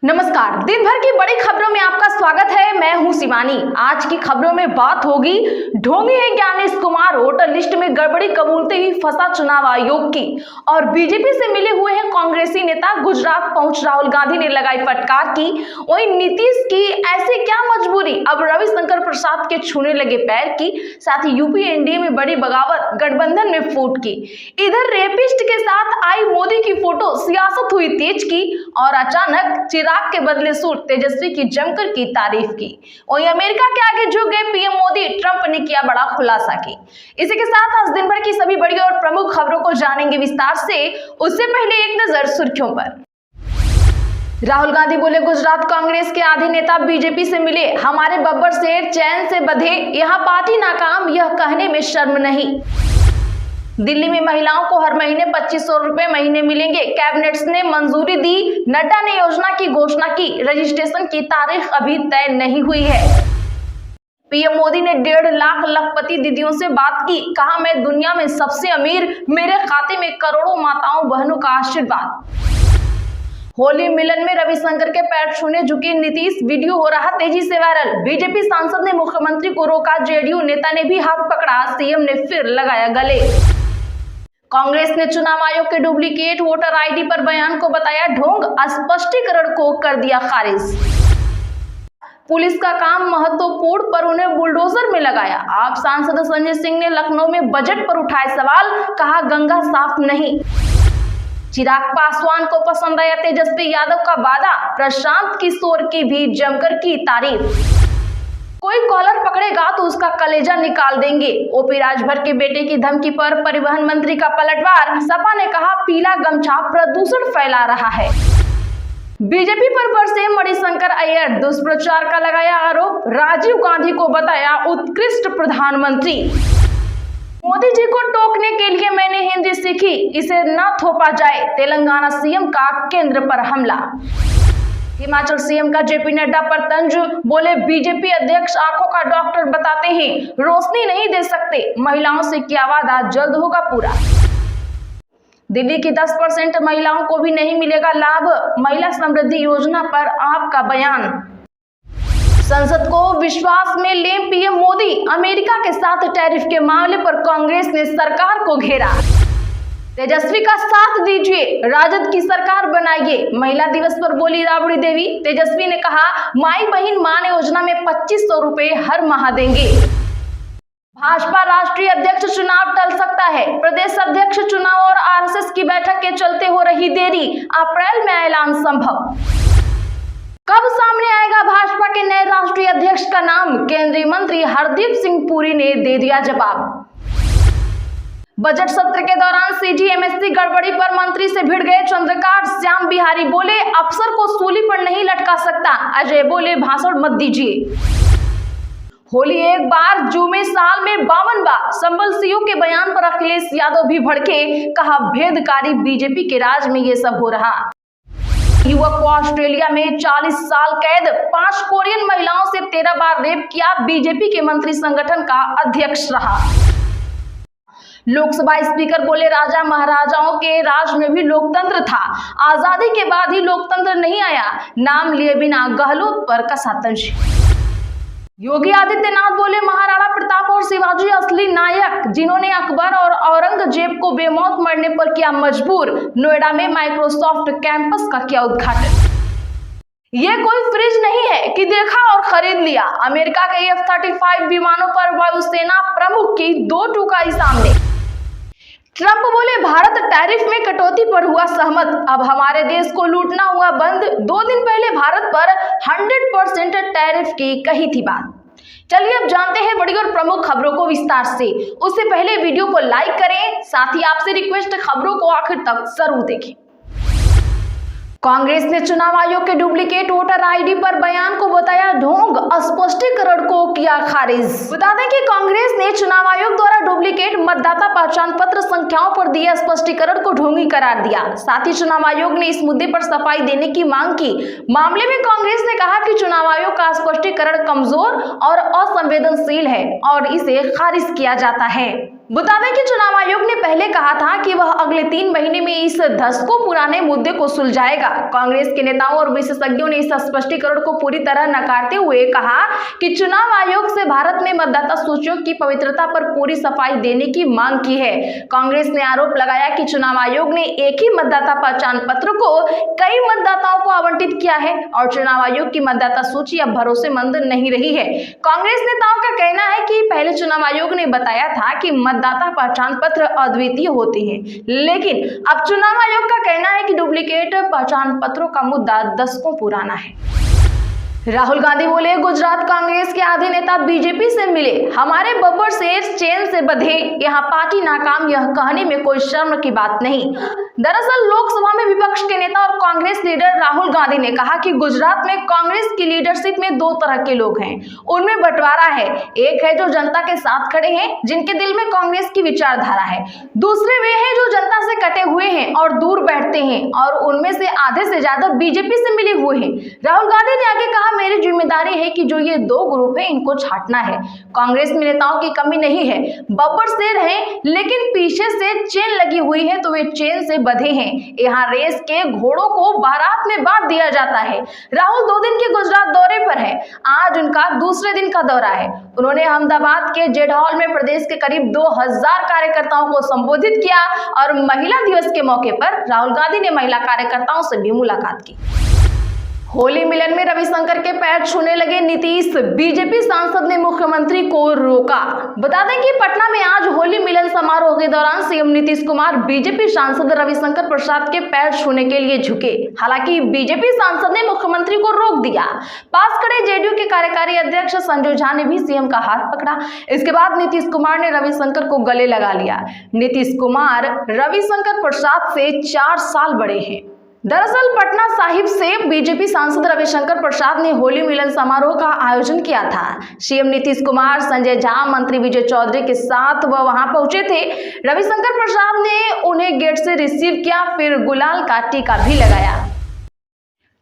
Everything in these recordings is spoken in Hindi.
नमस्कार, दिन भर की बड़ी खबरों में आपका स्वागत है। मैं हूं शिवानी। आज की खबरों में बात होगी ढोंगी है ज्ञानेश कुमार, वोटर लिस्ट में गड़बड़ी कबूलते ही फंसा चुनाव आयोग की, और बीजेपी से मिले हुए हैं कांग्रेसी नेता। गुजरात पहुंच राहुल गांधी ने लगाई फटकार की। वहीं नीतीश की ऐसे क्या मजबूरी, अब रविशंकर प्रसाद के छूने लगे पैर की। साथ ही यूपी एनडीए में बड़ी बगावत, गठबंधन में फूट की। इधर रेपिस्ट के साथ आई मोदी की फोटो, सियासत हुई तेज की, और अचानक चिराग के बदले सूट, तेजस्वी की जमकर की तारीफ की। वहीं अमेरिका के आगे झुक गए पीएम मोदी, ट्रंप ने किया बड़ा खुलासा की। इसी के साथ आज दिन भर की सभी बड़ी और प्रमुख खबरों को जानेंगे विस्तार से। उससे पहले एक नजर सुर्खियों पर। राहुल गांधी बोले, गुजरात कांग्रेस के आधे नेता बीजेपी से मिले, हमारे बब्बर शेर चैन से बंधे, यहाँ पार्टी नाकाम, यह कहने में शर्म नहीं। दिल्ली में महिलाओं को हर महीने 2500 रुपए महीने मिलेंगे, कैबिनेट ने मंजूरी दी। नड्डा ने योजना की घोषणा की, रजिस्ट्रेशन की तारीख अभी तय नहीं हुई है। पीएम मोदी ने 1.5 लाख लखपति दीदियों से बात की, कहा मैं दुनिया में सबसे अमीर, मेरे खाते में करोड़ों माताओं बहनों का आशीर्वाद। होली मिलन में रविशंकर के पैर छूने झुके नीतीश, वीडियो हो रहा तेजी से वायरल। बीजेपी सांसद ने मुख्यमंत्री को रोका, जेडीयू नेता ने भी हाथ पकड़ा, सीएम ने फिर लगाया गले। कांग्रेस ने चुनाव आयोग के डुप्लीकेट वोटर आईडी पर बयान को बताया ढोंग, स्पष्टीकरण को कर दिया खारिज। पुलिस का काम महत्वपूर्ण पर उन्हें बुलडोजर में लगाया। आप सांसद संजय सिंह ने लखनऊ में बजट पर उठाए सवाल, कहा गंगा साफ नहीं। चिराग पासवान को पसंद आया तेजस्वी यादव का वादा, प्रशांत किशोर की भी जमकर की तारीफ। कोई कॉलर पकड़ेगा तो उसका कलेजा निकाल देंगे, ओपी राजभर के बेटे की धमकी पर परिवहन मंत्री का पलटवार। सपा ने कहा पीला गमछा प्रदूषण फैला रहा है। बीजेपी पर बरसे मणिशंकर अय्यर, दुष्प्रचार का लगाया आरोप, राजीव गांधी को बताया उत्कृष्ट प्रधानमंत्री। मोदी जी को टोकने के लिए मैंने हिंदी सीखी, इसे न थोपा जाए, तेलंगाना सीएम का केंद्र पर हमला। हिमाचल सीएम का जेपी नड्डा पर तंज, बोले बीजेपी अध्यक्ष आंखों का डॉक्टर बताते हैं, रोशनी नहीं दे सकते, महिलाओं से किया वादा जल्द होगा पूरा। दिल्ली की 10% महिलाओं को भी नहीं मिलेगा लाभ, महिला समृद्धि योजना पर आपका बयान। संसद को विश्वास में ले पीएम मोदी, अमेरिका के साथ टैरिफ के मामले पर कांग्रेस ने सरकार को घेरा। तेजस्वी का साथ दीजिए, राजद की सरकार बनाइए, महिला दिवस पर बोली राबड़ी देवी। तेजस्वी ने कहा माई बहन मान योजना में 2500 रुपए हर माह देंगे। भाजपा राष्ट्रीय अध्यक्ष चुनाव टल सकता है, प्रदेश अध्यक्ष चुनाव और आरएसएस की बैठक के चलते हो रही देरी, अप्रैल में ऐलान संभव। कब सामने आएगा भाजपा के नए राष्ट्रीय अध्यक्ष का नाम, केंद्रीय मंत्री हरदीप सिंह पुरी ने दे दिया जवाब। बजट सत्र के दौरान सीजीएमएससी गड़बड़ी पर मंत्री से भिड़ गए चंद्रकांत, श्याम बिहारी बोले अफसर को सूली पर नहीं लटका सकता, अजय बोले भाषण मत दीजिए। होली एक बार, जुमे साल में 52 बार, संबल सीओ के बयान पर अखिलेश यादव भी भड़के, कहा भेदकारी बीजेपी के राज में ये सब हो रहा। युवक को ऑस्ट्रेलिया में 40 साल कैद, 5 कोरियन महिलाओं से 13 बार रेप किया, बीजेपी के मंत्री संगठन का अध्यक्ष रहा। लोकसभा स्पीकर बोले राजा महाराजाओं के राज में भी लोकतंत्र था, आजादी के बाद ही लोकतंत्र नहीं आया, नाम लिए बिना गहलोत पर कसा तंज। योगी आदित्यनाथ बोले महाराणा प्रताप और शिवाजी असली नायक, जिन्होंने अकबर और औरंगजेब को बेमौत मरने पर किया मजबूर। नोएडा में माइक्रोसॉफ्ट कैंपस का किया उद्घाटन। ये कोई फ्रिज नहीं है कि देखा और खरीद लिया, अमेरिका के F-35 विमानों पर वायुसेना प्रमुख की 2 टूकाई सामने। ट्रंप बोले भारत टैरिफ में कटौती पर हुआ सहमत, अब हमारे देश को लूटना हुआ बंद। 2 दिन पहले भारत पर 100% टैरिफ की कही थी बात। चलिए अब जानते हैं बड़ी और प्रमुख खबरों को विस्तार से। उससे पहले वीडियो को लाइक करें, साथ ही आपसे रिक्वेस्ट खबरों को आखिर तक जरूर देखें। कांग्रेस ने चुनाव आयोग के डुप्लीकेट वोटर आईडी पर बयान को बताया ढोंग, स्पष्टीकरण को किया खारिज। बता दें कि कांग्रेस ने चुनाव आयोग द्वारा डुप्लीकेट मतदाता पहचान पत्र संख्याओं पर दिए स्पष्टीकरण को ढोंगी करार दिया। साथ ही चुनाव आयोग ने इस मुद्दे पर सफाई देने की मांग की। मामले में कांग्रेस ने कहा कि चुनाव आयोग का स्पष्टीकरण कमजोर और असंवेदनशील है और इसे खारिज किया जाता है। बता दें कि चुनाव आयोग ने पहले कहा था कि वह अगले 3 महीने में इस दशकों पुराने मुद्दे को सुलझाएगा। कांग्रेस के नेताओं और विशेषज्ञों ने इस स्पष्टीकरण को पूरी तरह नकारते हुए कहा कि चुनाव आयोग से भारत में मतदाता सूचियों की पवित्रता पर पूरी सफाई देने की मांग की है। कांग्रेस ने आरोप लगाया कि चुनाव आयोग ने एक ही मतदाता पहचान पत्र को कई मतदाताओं को आवंटित किया है और चुनाव आयोग की मतदाता सूची अब भरोसेमंद नहीं रही है। कांग्रेस नेताओं का कहना है कि पहले चुनाव आयोग ने बताया था कि मतदाता पहचान पत्र अद्वितीय होते हैं, लेकिन अब चुनाव आयोग का कहना है कि डुप्लीकेट पहचान पत्रों का मुद्दा दशकों पुराना है। राहुल गांधी बोले, गुजरात कांग्रेस के आधे नेता बीजेपी से मिले, हमारे बब्बर शेर चैन से बंधे, यहाँ पार्टी नाकाम, यह कहने में कोई शर्म की बात नहीं। दरअसल लोकसभा में विपक्ष के नेता और कांग्रेस लीडर राहुल गांधी ने कहा कि गुजरात में कांग्रेस की लीडरशिप में 2 तरह के लोग हैं, उनमें बंटवारा है। एक है जो जनता के साथ खड़े हैं, जिनके दिल में कांग्रेस की विचारधारा है। दूसरे वे हैं जो जनता से कटे हुए हैं और दूर बैठते हैं, और उनमें से आधे से ज्यादा बीजेपी से मिले हुए हैं। राहुल गांधी ने आगे कहा, मेरी जिम्मेदारी है कि जो ये 2 ग्रुप है इनको छांटना है। कांग्रेस में नेताओं की कमी नहीं है, बब्बर शेर हैं, लेकिन पीछे से चेन लगी हुई है तो वे चेन से बंधे हैं। यहाँ रेस के घोड़ों को बारात में बांध दिया जाता है। राहुल 2 दिन के गुजरात दौरे पर है, आज उनका दूसरे दिन का दौरा है। उन्होंने अहमदाबाद के जेड हॉल में प्रदेश के करीब 2000 कार्यकर्ताओं को संबोधित किया और महिला दिवस के मौके पर राहुल गांधी ने महिला कार्यकर्ताओं से भी मुलाकात की। होली मिलन में रविशंकर के पैर छूने लगे नीतीश, बीजेपी सांसद ने मुख्यमंत्री को रोका। बता दें कि पटना में आज होली मिलन समारोह के दौरान सीएम नीतीश कुमार बीजेपी सांसद रविशंकर प्रसाद के पैर छूने के लिए झुके। हालांकि बीजेपी सांसद ने मुख्यमंत्री को रोक दिया। पास खड़े जेडीयू के कार्यकारी अध्यक्ष संजय झा ने भी सीएम का हाथ पकड़ा। इसके बाद नीतीश कुमार ने रविशंकर को गले लगा लिया। नीतीश कुमार रविशंकर प्रसाद से 4 साल बड़े हैं। दरअसल पटना साहिब से बीजेपी सांसद रविशंकर प्रसाद ने होली मिलन समारोह का आयोजन किया था। सीएम नीतीश कुमार, संजय झा, मंत्री विजय चौधरी के साथ वह वहां पहुंचे थे। रविशंकर प्रसाद ने उन्हें गेट से रिसीव किया, फिर गुलाल का टीका भी लगाया।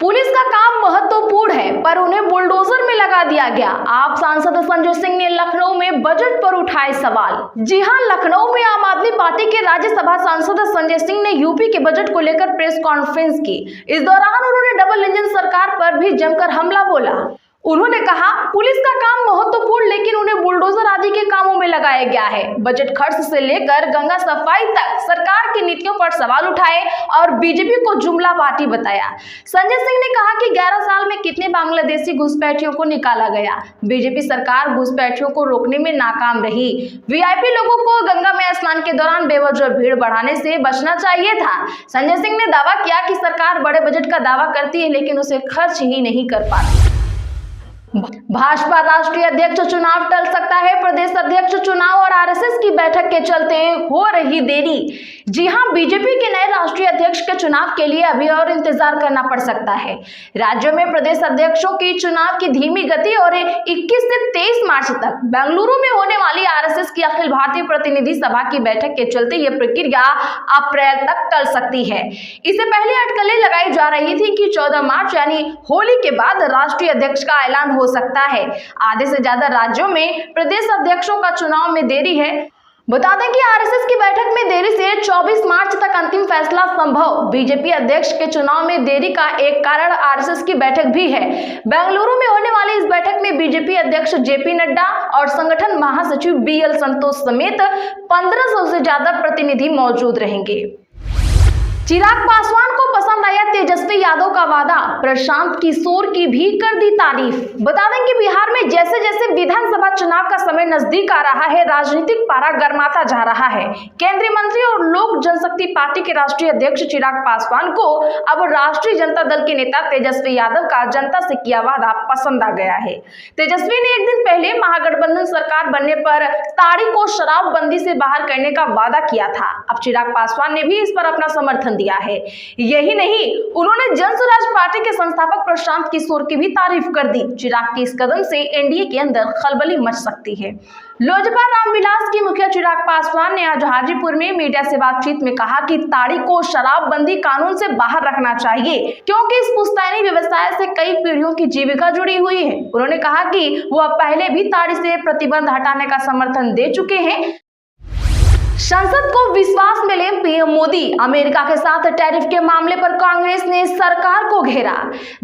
पुलिस का काम महत्वपूर्ण है, पर उन्हें बुलडोजर में लगा दिया गया। आप सांसद संजय सिंह ने लखनऊ में बजट पर उठाए सवाल। जी हां, लखनऊ में आम आदमी पार्टी के राज्यसभा सांसद संजय सिंह ने यूपी के बजट को लेकर प्रेस कॉन्फ्रेंस की। इस दौरान उन्होंने डबल इंजन सरकार पर भी जमकर हमला बोला। उन्होंने कहा, पुलिस का काम महत्वपूर्ण, लेकिन उन्हें बुलडोजर आदि के कामों में लगाया गया है। बजट खर्च से लेकर गंगा सफाई तक सरकार की नीतियों पर सवाल उठाए और बीजेपी को जुमला पार्टी बताया। संजय सिंह ने कहा कि 11 साल में कितने बांग्लादेशी घुसपैठियों को निकाला गया। बीजेपी सरकार घुसपैठियों को रोकने में नाकाम रही। वीआईपी लोगों को गंगा में स्नान के दौरान बेवजह भीड़ बढ़ाने से बचना चाहिए था। संजय सिंह ने दावा किया कि सरकार बड़े बजट का दावा करती है, लेकिन उसे खर्च ही नहीं कर पाती। भाजपा राष्ट्रीय अध्यक्ष चुनाव टल सकता है, प्रदेश अध्यक्ष चुनाव और आरएसएस की बैठक के चलते हो रही देरी। जी हां, बीजेपी के नए राष्ट्रीय अध्यक्ष के चुनाव के लिए अभी और इंतजार करना पड़ सकता है। राज्यों में प्रदेश अध्यक्षों की चुनाव की धीमी गति और 21 से 23 मार्च तक बेंगलुरु में होने वाली आरएसएस की अखिल भारतीय प्रतिनिधि सभा की बैठक के चलते यह प्रक्रिया अप्रैल तक टल सकती है। इससे पहले अटकलें लगाई जा रही थी कि 14 मार्च यानी होली के बाद राष्ट्रीय अध्यक्ष का ऐलान हो सकता है। आधे से ज्यादा राज्यों में प्रदेश अध्यक्षों का चुनाव में देरी है। बता दें कि आरएसएस की बैठक में देरी से 24 मार्च तक अंतिम फैसला संभव। बीजेपी अध्यक्ष के चुनाव में देरी का एक कारण आरएसएस की बैठक भी है। बेंगलुरु में होने वाली इस बैठक में बीजेपी अध्यक्ष जेपी नड्डा और संगठन महासचिव बीएल संतोष समेत 1500 से ज्यादा प्रतिनिधि मौजूद रहेंगे। चिराग पासवान को पसंद आया तेजस्वी यादव का वादा, प्रशांत किशोर की भी कर दी तारीफ। बता दें कि बिहार में जैसे जैसे विधानसभा चुनाव का समय नजदीक आ रहा है, राजनीतिक पारा गर्माता जा रहा है। केंद्रीय मंत्री और लोक जनशक्ति पार्टी के राष्ट्रीय अध्यक्ष चिराग पासवान को अब राष्ट्रीय जनता दल के नेता तेजस्वी यादव का जनता से किया वादा पसंद आ गया है। तेजस्वी ने एक दिन पहले महागठबंधन सरकार बनने पर ताड़ी को शराबबंदी से बाहर करने का वादा किया था। अब चिराग पासवान ने भी इस पर अपना समर्थन दिया है। यही नहीं, उन्होंने जन स्वराज पार्टी के संस्थापक प्रशांत किशोर की भी तारीफ कर दी। चिराग के इस कदम से एनडीए के अंदर खलबली मच सकती है। लोजपा रामविलास की मुखिया चिराग पासवान ने आज हाजीपुर में मीडिया से बातचीत में कहा कि ताड़ी को शराबबंदी कानून से बाहर रखना चाहिए, क्योंकि इस पुश्तैनी व्यवसाय से कई पीढ़ियों की जीविका जुड़ी हुई है। उन्होंने कहा कि वह पहले भी ताड़ी से प्रतिबंध हटाने का समर्थन दे चुके हैं। संसद को विश्वास मिले पीएम मोदी। अमेरिका के साथ टैरिफ के मामले पर कांग्रेस ने सरकार को घेरा।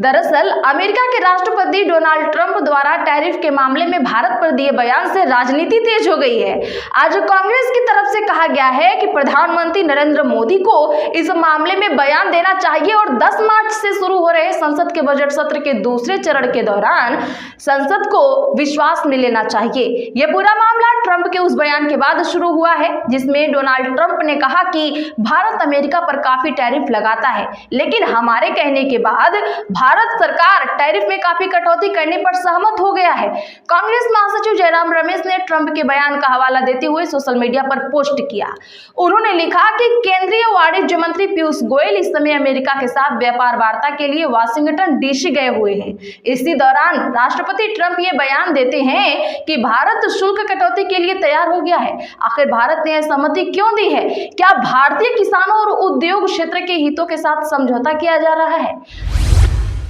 दरअसल अमेरिका के राष्ट्रपति डोनाल्ड ट्रंप द्वारा टैरिफ के मामले में भारत पर दिए बयान से राजनीति तेज हो गई है। आज कांग्रेस की तरफ से कहा गया है कि प्रधानमंत्री नरेंद्र मोदी को इस मामले में बयान देना चाहिए और 10 मार्च से शुरू हो रहे संसद के बजट सत्र के दूसरे चरण के दौरान संसद को विश्वास में लेना चाहिए। यह पूरा मामला ट्रंप के उस बयान के बाद शुरू हुआ है जिसमें डोनाल्ड ट्रंप ने कहा कि भारत अमेरिका पर काफी टैरिफ लगाता है, लेकिन हमारे कहने के बाद भारत सरकार टैरिफ में काफी कटौती करने पर सहमत हो गया है। कांग्रेस महासचिव जयराम रमेश ने ट्रंप के बयान का हवाला देते हुए सोशल मीडिया पर पोस्ट किया। उन्होंने लिखा कि केंद्रीय वाणिज्य मंत्री पीयूष गोयल इस समय अमेरिका के साथ व्यापार वार्ता के लिए वाशिंगटन डीसी गए हुए हैं। इसी दौरान राष्ट्रपति ट्रंप ये बयान देते हैं कि भारत शुल्क कटौती के लिए तैयार हो गया है। आखिर भारत ने सहमति क्यों दी है? क्या भारतीय किसानों और उद्योग क्षेत्र के हितों के साथ समझौता किया जा रहा है?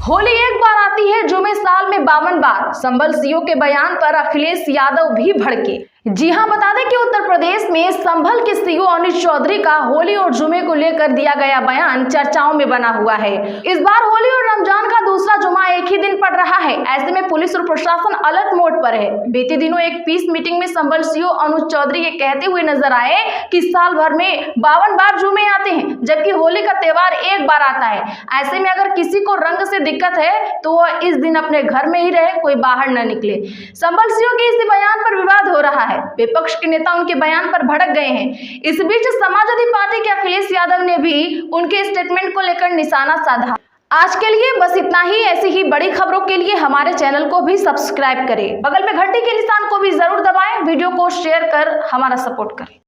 होली एक बार आती है जुमे साल में 52 बार। संभल सीओ के बयान पर अखिलेश यादव भी भड़के। जी हां, बता दें कि उत्तर प्रदेश में संभल के सीओ अनिल चौधरी का होली और जुमे को लेकर दिया गया बयान चर्चाओं में बना हुआ है। इस बार होली और रमजान का दूसरा जुमा एक ही दिन पड़ रहा है। ऐसे में पुलिस और प्रशासन अलर्ट मोड पर है। बीते दिनों एक पीस मीटिंग में संभल सीओ अनिल चौधरी ये कहते हुए नजर आए कि साल भर में 52 बार जुमे आते हैं, जबकि होली का त्योहार एक बार आता है। ऐसे में अगर किसी को रंग से दिक्कत है तो वह इस दिन अपने घर में ही रहे, कोई बाहर न निकले। संभल सीओ के इस बयान पर विवाद हो रहा है। विपक्ष के नेता उनके बयान पर भड़क गए हैं। इस बीच समाजवादी पार्टी के अखिलेश यादव ने भी उनके स्टेटमेंट को लेकर निशाना साधा। आज के लिए बस इतना ही। ऐसी ही बड़ी खबरों के लिए हमारे चैनल को भी सब्सक्राइब करें। बगल में घंटी के निशान को भी जरूर दबाएं। वीडियो को शेयर कर हमारा सपोर्ट करें।